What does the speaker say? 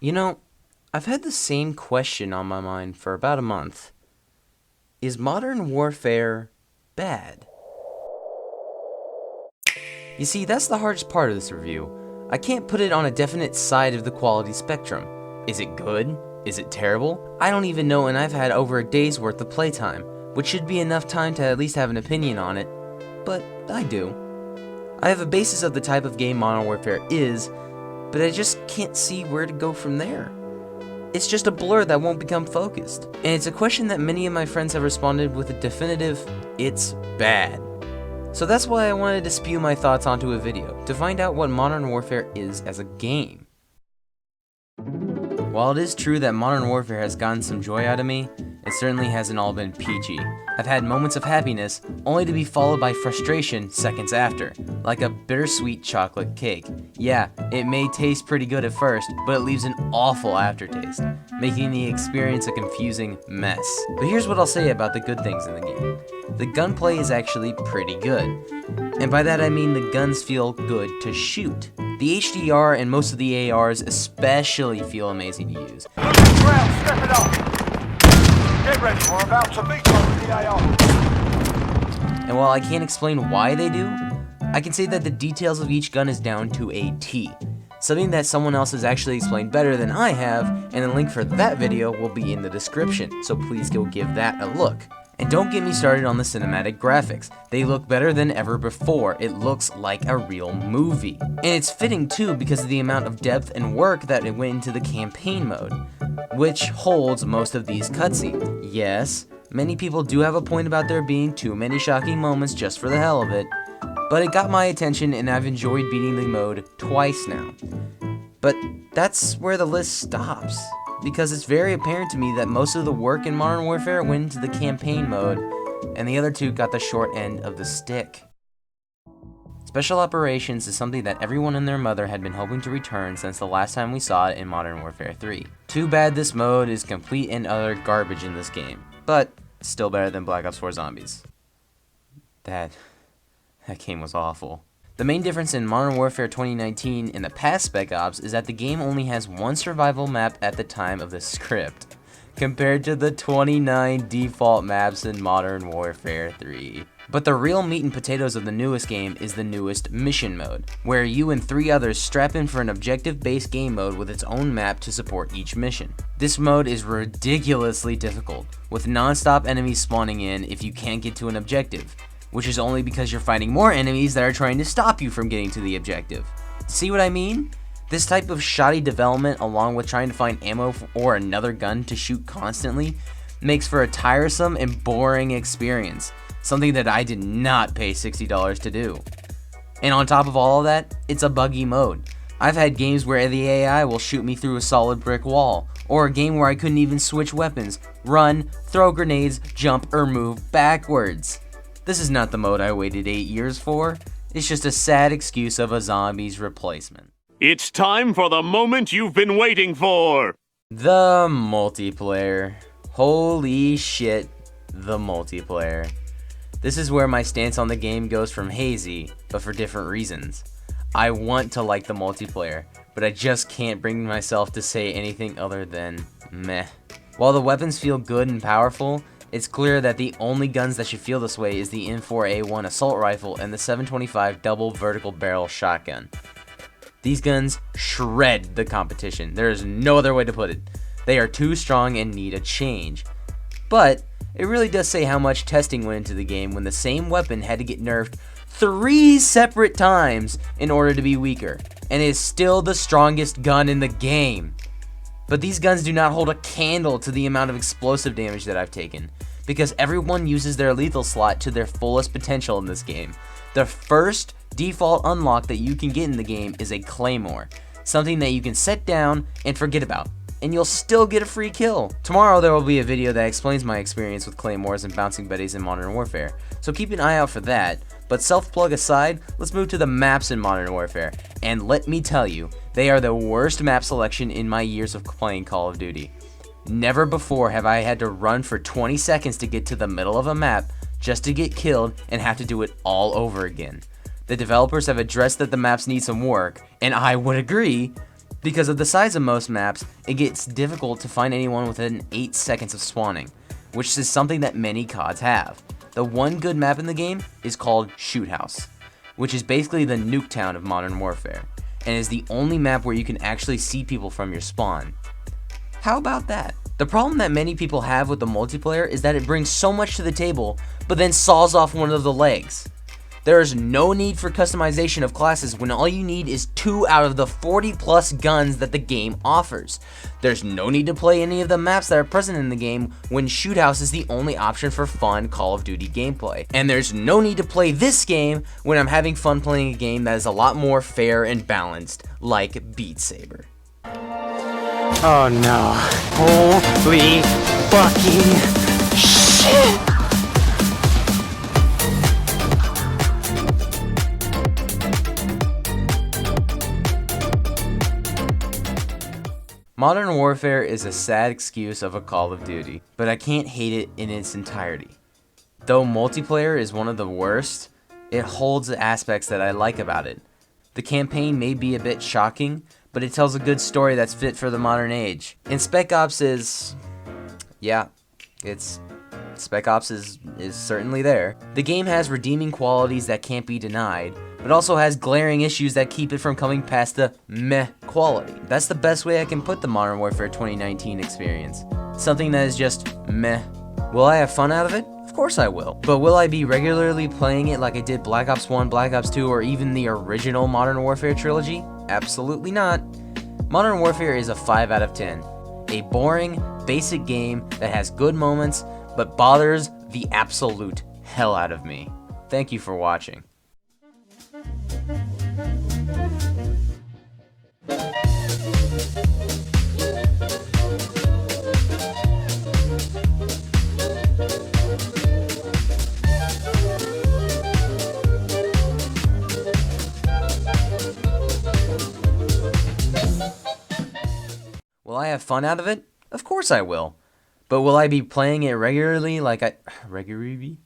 You know, I've had the same question on my mind for about a month. Is modern warfare bad? You see, that's the hardest part of this review. I can't put it on a definite side of the quality spectrum. Is it good? Is it terrible? I don't even know, and I've had over a day's worth of playtime, which should be enough time to at least have an opinion on it, but I do. I have a basis of the type of game Modern Warfare is, but I just can't see where to go from there. It's just a blur that won't become focused. And it's a question that many of my friends have responded with a definitive, it's bad. So that's why I wanted to spew my thoughts onto a video, to find out what Modern Warfare is as a game. While it is true that Modern Warfare has gotten some joy out of me, it certainly hasn't all been peachy. I've had moments of happiness, only to be followed by frustration seconds after, like a bittersweet chocolate cake. Yeah, it may taste pretty good at first, but it leaves an awful aftertaste, making the experience a confusing mess. But here's what I'll say about the good things in the game. The gunplay is actually pretty good. And by that I mean the guns feel good to shoot. The HDR and most of the ARs especially feel amazing to use. Look at the ground, step it up! Get ready, we're about to beat up with the AR. And while I can't explain why they do, I can say that the details of each gun is down to a T. Something that someone else has actually explained better than I have, and a link for that video will be in the description, so please go give that a look. And don't get me started on the cinematic graphics. They look better than ever before. It looks like a real movie. And it's fitting too because of the amount of depth and work that it went into the campaign mode, which holds most of these cutscenes. Yes, many people do have a point about there being too many shocking moments just for the hell of it, but it got my attention and I've enjoyed beating the mode twice now. But that's where the list stops, because it's very apparent to me that most of the work in Modern Warfare went into the campaign mode, and the other two got the short end of the stick. Special Operations is something that everyone and their mother had been hoping to return since the last time we saw it in Modern Warfare 3. Too bad this mode is complete and utter garbage in this game, but still better than Black Ops 4 Zombies. That game was awful. The main difference in Modern Warfare 2019 and the past Spec Ops is that the game only has one survival map at the time of the script, compared to the 29 default maps in Modern Warfare 3. But the real meat and potatoes of the newest game is the newest mission mode, where you and 3 others strap in for an objective-based game mode with its own map to support each mission. This mode is ridiculously difficult, with non-stop enemies spawning in if you can't get to an objective, which is only because you're fighting more enemies that are trying to stop you from getting to the objective. See what I mean? This type of shoddy development, along with trying to find ammo or another gun to shoot constantly, makes for a tiresome and boring experience, something that I did not pay $60 to do. And on top of all of that, it's a buggy mode. I've had games where the AI will shoot me through a solid brick wall, or a game where I couldn't even switch weapons, run, throw grenades, jump, or move backwards. This is not the mode I waited 8 years for. It's just a sad excuse of a zombie's replacement. It's time for the moment you've been waiting for! The multiplayer. Holy shit, the multiplayer. This is where my stance on the game goes from hazy, but for different reasons. I want to like the multiplayer, but I just can't bring myself to say anything other than meh. While the weapons feel good and powerful, it's clear that the only guns that should feel this way is the M4A1 assault rifle and the 725 double vertical barrel shotgun. These guns shred the competition. There is no other way to put it. They are too strong and need a change. But it really does say how much testing went into the game when the same weapon had to get nerfed 3 separate times in order to be weaker, and is still the strongest gun in the game. But these guns do not hold a candle to the amount of explosive damage that I've taken, because everyone uses their lethal slot to their fullest potential in this game. The first default unlock that you can get in the game is a Claymore, something that you can set down and forget about, and you'll still get a free kill. Tomorrow there will be a video that explains my experience with Claymores and bouncing betties in Modern Warfare, so keep an eye out for that. But self-plug aside, let's move to the maps in Modern Warfare, and let me tell you, they are the worst map selection in my years of playing Call of Duty. Never before have I had to run for 20 seconds to get to the middle of a map just to get killed and have to do it all over again. The developers have addressed that the maps need some work, and I would agree, Because of the size of most maps, it gets difficult to find anyone within 8 seconds of spawning, which is something that many CODs have. The one good map in the game is called Shoot House, which is basically the Nuketown of Modern Warfare, and is the only map where you can actually see people from your spawn. How about that? The problem that many people have with the multiplayer is that it brings so much to the table, but then saws off one of the legs. There is no need for customization of classes when all you need is 2 out of the 40 plus guns that the game offers. There's no need to play any of the maps that are present in the game when Shoot House is the only option for fun Call of Duty gameplay. And there's no need to play this game when I'm having fun playing a game that is a lot more fair and balanced, like Beat Saber. Oh no. Holy fucking shit! Modern Warfare is a sad excuse of a Call of Duty, but I can't hate it in its entirety. Though multiplayer is one of the worst, it holds the aspects that I like about it. The campaign may be a bit shocking, but it tells a good story that's fit for the modern age. And Spec Ops is... yeah, Spec Ops is certainly there. The game has redeeming qualities that can't be denied, but also has glaring issues that keep it from coming past the meh quality. That's the best way I can put the Modern Warfare 2019 experience. Something that is just meh. Will I have fun out of it? Of course I will. But will I be regularly playing it like I did Black Ops 1, Black Ops 2, or even the original Modern Warfare trilogy? Absolutely not. Modern Warfare is a 5 out of 10. A boring, basic game that has good moments, but bothers the absolute hell out of me. Thank you for watching. Will I have fun out of it? Of course I will. But will I be playing it regularly like I... regularly?